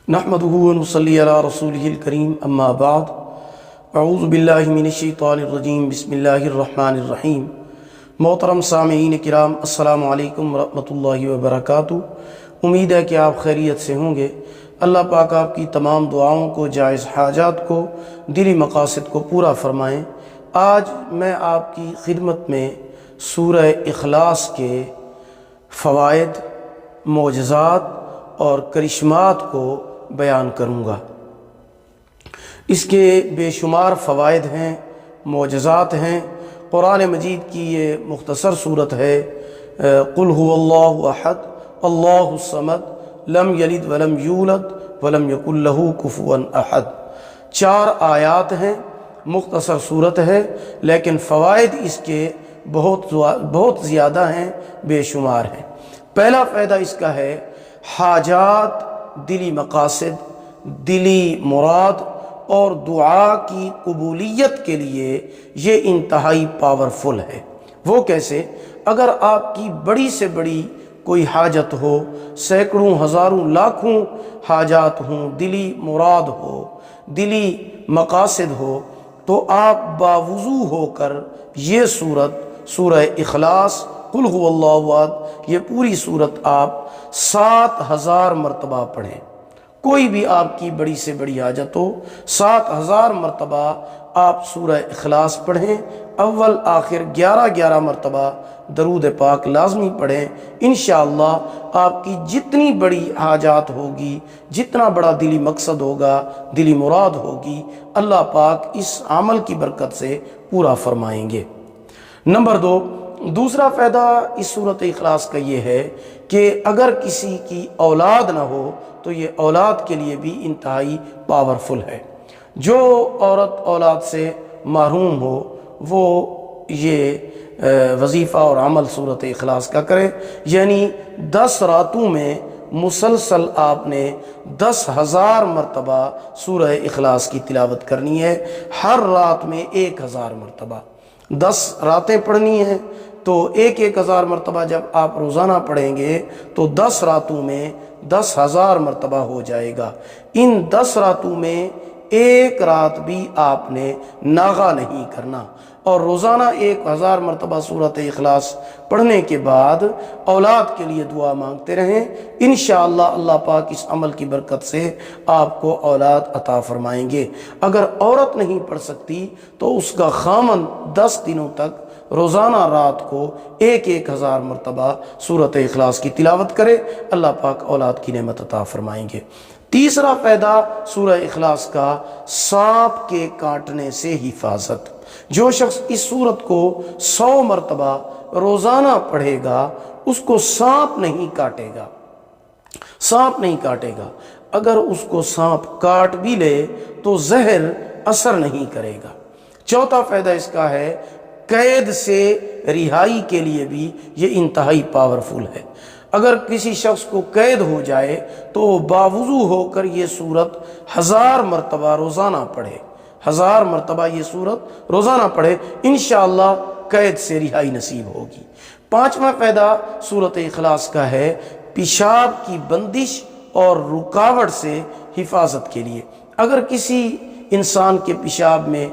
نحمدہ و نصلی علی رسولہ الکریم اما بعد اعوذ باللہ من الشیطان الرجیم بسم اللہ الرحمن الرحیم۔ محترم سامعین کرام، السلام علیکم ورحمۃ اللہ وبرکاتہ۔ امید ہے کہ آپ خیریت سے ہوں گے۔ اللہ پاک آپ کی تمام دعاؤں کو، جائز حاجات کو، دلی مقاصد کو پورا فرمائیں۔ آج میں آپ کی خدمت میں سورہ اخلاص کے فوائد، معجزات اور کرشمات کو بیان کروں گا۔ اس کے بے شمار فوائد ہیں، معجزات ہیں۔ قرآن مجید کی یہ مختصر صورت ہے، قل هو اللہ احد اللہ الصمد لم یلد ولم یولد ولم یکن لہ کفوا احد۔ 4 آیات ہیں، مختصر صورت ہے، لیکن فوائد اس کے بہت زیادہ ہیں، بے شمار ہیں۔ پہلا فائدہ اس کا ہے، حاجات، دلی مقاصد، دلی مراد اور دعا کی قبولیت کے لیے یہ انتہائی پاورفل ہے۔ وہ کیسے؟ اگر آپ کی بڑی سے بڑی کوئی حاجت ہو، سینکڑوں، ہزاروں، لاکھوں حاجات ہوں، دلی مراد ہو، دلی مقاصد ہو، تو آپ باوضو ہو کر یہ سورہ اخلاص، قل هو اللہ احد، یہ پوری صورت آپ 7000 مرتبہ پڑھیں۔ کوئی بھی آپ کی بڑی سے بڑی حاجت ہو، 7000 مرتبہ آپ سورہ اخلاص پڑھیں۔ اول آخر 11 مرتبہ درود پاک لازمی پڑھیں۔ انشاءاللہ آپ کی جتنی بڑی حاجات ہوگی، جتنا بڑا دلی مقصد ہوگا، دلی مراد ہوگی، اللہ پاک اس عمل کی برکت سے پورا فرمائیں گے۔ نمبر 2، دوسرا فائدہ اس سورۃ اخلاص کا یہ ہے کہ اگر کسی کی اولاد نہ ہو تو یہ اولاد کے لیے بھی انتہائی پاورفل ہے۔ جو عورت اولاد سے محروم ہو وہ یہ وظیفہ اور عمل سورۃ اخلاص کا کرے، یعنی 10 راتوں میں مسلسل آپ نے 10,000 مرتبہ سورہ اخلاص کی تلاوت کرنی ہے، ہر رات میں 1000 مرتبہ۔ 10 راتیں پڑھنی ہیں تو 1000 مرتبہ جب آپ روزانہ پڑھیں گے تو 10 راتوں میں 10,000 مرتبہ ہو جائے گا۔ ان 10 راتوں میں ایک رات بھی آپ نے ناغہ نہیں کرنا، اور روزانہ 1000 مرتبہ سورۃ اخلاص پڑھنے کے بعد اولاد کے لیے دعا مانگتے رہیں۔ انشاءاللہ اللہ پاک اس عمل کی برکت سے آپ کو اولاد عطا فرمائیں گے۔ اگر عورت نہیں پڑھ سکتی تو اس کا خامن 10 دنوں تک روزانہ رات کو 1000 مرتبہ سورۃ اخلاص کی تلاوت کرے، اللہ پاک اولاد کی نعمت عطا فرمائیں گے۔ تیسرا فائدہ سورہ اخلاص کا، سانپ کے کاٹنے سے حفاظت۔ جو شخص اس سورت کو 100 مرتبہ روزانہ پڑھے گا اس کو سانپ نہیں کاٹے گا، سانپ نہیں کاٹے گا۔ اگر اس کو سانپ کاٹ بھی لے تو زہر اثر نہیں کرے گا۔ چوتھا فائدہ اس کا ہے، قید سے رہائی کے لیے بھی یہ انتہائی پاورفل ہے۔ اگر کسی شخص کو قید ہو جائے تو وہ باوضو ہو کر یہ سورت 1000 مرتبہ روزانہ پڑھے، 1000 مرتبہ یہ سورت روزانہ پڑھے، انشاءاللہ قید سے رہائی نصیب ہوگی۔ 5واں فائدہ سورۃ اخلاص کا ہے، پیشاب کی بندش اور رکاوٹ سے حفاظت کے لیے۔ اگر کسی انسان کے پیشاب میں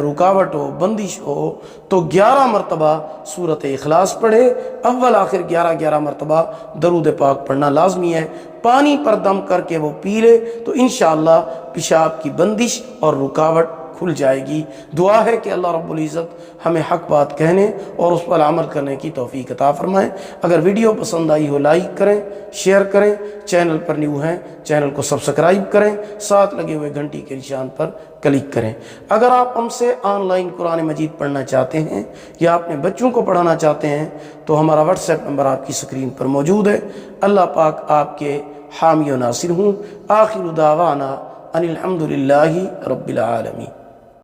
رکاوٹ ہو، بندش ہو، تو 11 مرتبہ سورۃ اخلاص پڑھے۔ اول آخر 11 مرتبہ درود پاک پڑھنا لازمی ہے۔ پانی پر دم کر کے وہ پی لے تو انشاءاللہ پیشاب کی بندش اور رکاوٹ کھل جائے گی۔ دعا ہے کہ اللہ رب العزت ہمیں حق بات کہنے اور اس پر عمل کرنے کی توفیق عطا فرمائے۔ اگر ویڈیو پسند آئی ہو لائک کریں، شیئر کریں، چینل پر نیو ہیں چینل کو سبسکرائب کریں، ساتھ لگے ہوئے گھنٹی کے نشان پر کلک کریں۔ اگر آپ ہم سے آن لائن قرآن مجید پڑھنا چاہتے ہیں یا اپنے بچوں کو پڑھانا چاہتے ہیں تو ہمارا واٹس ایپ نمبر آپ کی سکرین پر موجود ہے۔ اللہ پاک آپ کے حامی و ناصر ہوں۔ آخر دعوانا ان الحمد للہ رب العالمین۔